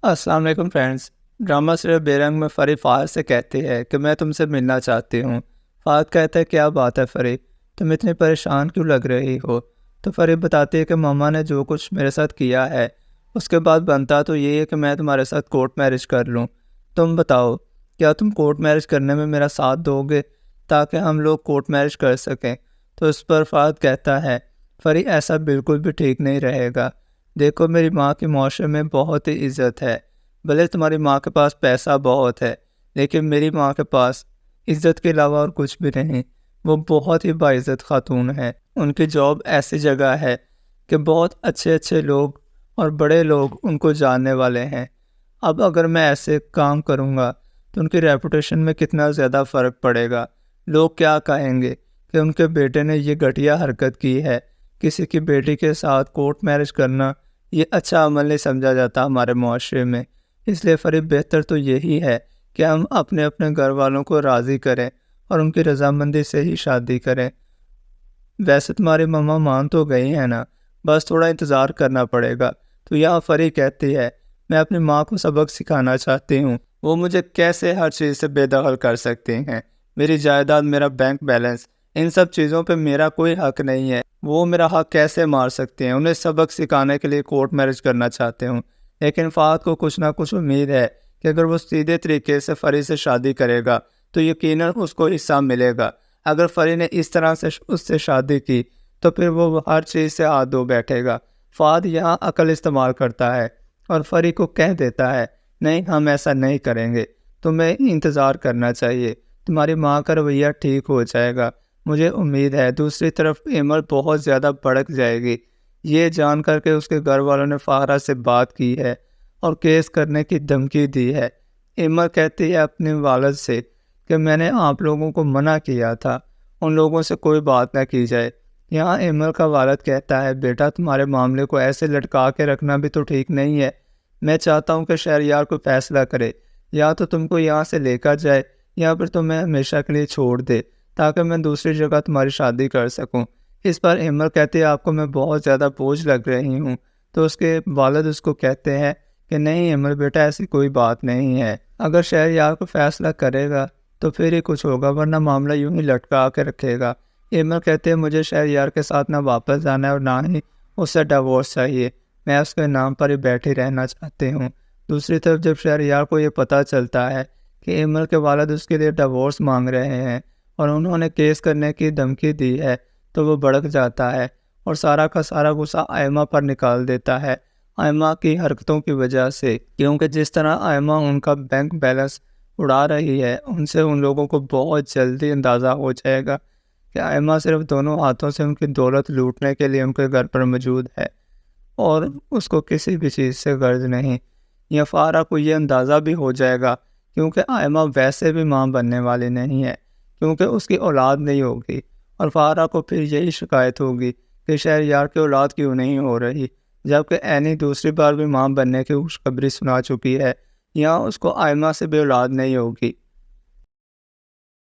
السلام علیکم friends. Drama serial بے رنگ میں فری فہد سے کہتی ہے کہ میں تم سے ملنا چاہتی ہوں۔ فہد کہتا ہے کیا بات ہے فری، تم اتنی پریشان کیوں لگ رہی ہو؟ تو فری بتاتی ہے کہ ماما نے جو کچھ میرے ساتھ کیا ہے اس کے بعد بنتا تو یہی ہے کہ میں تمہارے ساتھ کورٹ میرج کر لوں۔ تم بتاؤ کیا تم کورٹ میرج کرنے میں میرا ساتھ دو گے تاکہ ہم لوگ کورٹ میرج کر سکیں؟ تو اس پر فہد کہتا ہے فری ایسا بالکل بھی ٹھیک نہیں رہے گا۔ دیکھو میری ماں کی معاشرے میں بہت ہی عزت ہے، بھلے تمہاری ماں کے پاس پیسہ بہت ہے لیکن میری ماں کے پاس عزت کے علاوہ اور کچھ بھی نہیں۔ وہ بہت ہی باعزت خاتون ہے، ان کی جاب ایسی جگہ ہے کہ بہت اچھے اچھے لوگ اور بڑے لوگ ان کو جاننے والے ہیں۔ اب اگر میں ایسے کام کروں گا تو ان کی ریپوٹیشن میں کتنا زیادہ فرق پڑے گا۔ لوگ کیا کہیں گے کہ ان کے بیٹے نے یہ گھٹیا حرکت کی ہے۔ کسی کی بیٹی کے ساتھ کورٹ میرج کرنا یہ اچھا عمل نہیں سمجھا جاتا ہمارے معاشرے میں۔ اس لیے فریب بہتر تو یہی ہے کہ ہم اپنے گھر والوں کو راضی کریں اور ان کی رضامندی سے ہی شادی کریں۔ ویسے تمہاری ماما مان تو گئی ہیں نا، بس تھوڑا انتظار کرنا پڑے گا۔ تو یہاں فری کہتی ہے میں اپنی ماں کو سبق سکھانا چاہتی ہوں، وہ مجھے کیسے ہر چیز سے بے دخل کر سکتی ہیں۔ میری جائیداد، میرا بینک بیلنس، ان سب چیزوں پہ میرا کوئی حق نہیں ہے، وہ میرا حق کیسے مار سکتے ہیں؟ انہیں سبق سکھانے کے لیے کورٹ میرج کرنا چاہتے ہوں۔ لیکن فہد کو کچھ نہ کچھ امید ہے کہ اگر وہ سیدھے طریقے سے فری سے شادی کرے گا تو یقیناً اس کو حصہ ملے گا۔ اگر فری نے اس طرح سے اس سے شادی کی تو پھر وہ ہر چیز سے ہاتھ دھو بیٹھے گا۔ فہد یہاں عقل استعمال کرتا ہے اور فری کو کہہ دیتا ہے نہیں ہم ایسا نہیں کریں گے، تمہیں انتظار کرنا چاہیے، تمہاری ماں کا رویہ ٹھیک ہو جائے گا، مجھے امید ہے۔ دوسری طرف ایمل بہت زیادہ بھڑک جائے گی، یہ جان کر کے اس کے گھر والوں نے فاہرہ سے بات کی ہے اور کیس کرنے کی دھمکی دی ہے۔ ایمل کہتی ہے اپنے والد سے کہ میں نے آپ لوگوں کو منع کیا تھا، ان لوگوں سے کوئی بات نہ کی جائے۔ یہاں ایمل کا والد کہتا ہے بیٹا تمہارے معاملے کو ایسے لٹکا کے رکھنا بھی تو ٹھیک نہیں ہے، میں چاہتا ہوں کہ شہریار کو فیصلہ کرے، یا تو تم کو یہاں سے لے کر جائے یا پھر تمہیں ہمیشہ کے لیے چھوڑ دے تاکہ میں دوسری جگہ تمہاری شادی کر سکوں۔ اس پر ایمل کہتی ہے آپ کو میں بہت زیادہ بوجھ لگ رہی ہوں۔ تو اس کے والد اس کو کہتے ہیں کہ نہیں ایمل بیٹا ایسی کوئی بات نہیں ہے، اگر شہریار کو فیصلہ کرے گا تو پھر ہی کچھ ہوگا، ورنہ معاملہ یوں ہی لٹکا کے رکھے گا۔ ایمل کہتے ہیں مجھے شہریار کے ساتھ نہ واپس جانا ہے اور نہ ہی اس سے ڈیورس چاہیے، میں اس کے نام پر ہی بیٹھی رہنا چاہتی ہوں۔ دوسری طرف جب شہریار کو یہ پتہ چلتا ہے کہ ایمل کے والد اس کے لیے ڈیورس مانگ رہے ہیں اور انہوں نے کیس کرنے کی دھمکی دی ہے تو وہ بھڑک جاتا ہے اور سارا کا سارا غصہ آئمہ پر نکال دیتا ہے، آئمہ کی حرکتوں کی وجہ سے، کیونکہ جس طرح آئمہ ان کا بینک بیلنس اڑا رہی ہے ان سے ان لوگوں کو بہت جلدی اندازہ ہو جائے گا کہ آئمہ صرف دونوں ہاتھوں سے ان کی دولت لوٹنے کے لیے ان کے گھر پر موجود ہے اور اس کو کسی بھی چیز سے غرض نہیں۔ یا فارہ کو یہ اندازہ بھی ہو جائے گا کیونکہ آئمہ ویسے بھی ماں بننے والی نہیں ہے کیونکہ اس کی اولاد نہیں ہوگی، اور فارہ کو پھر یہی شکایت ہوگی کہ شہریار کی اولاد کیوں نہیں ہو رہی، جبکہ اینی دوسری بار بھی ماں بننے کی خوشخبری سنا چکی ہے، یہاں اس کو آئمہ سے بھی اولاد نہیں ہوگی۔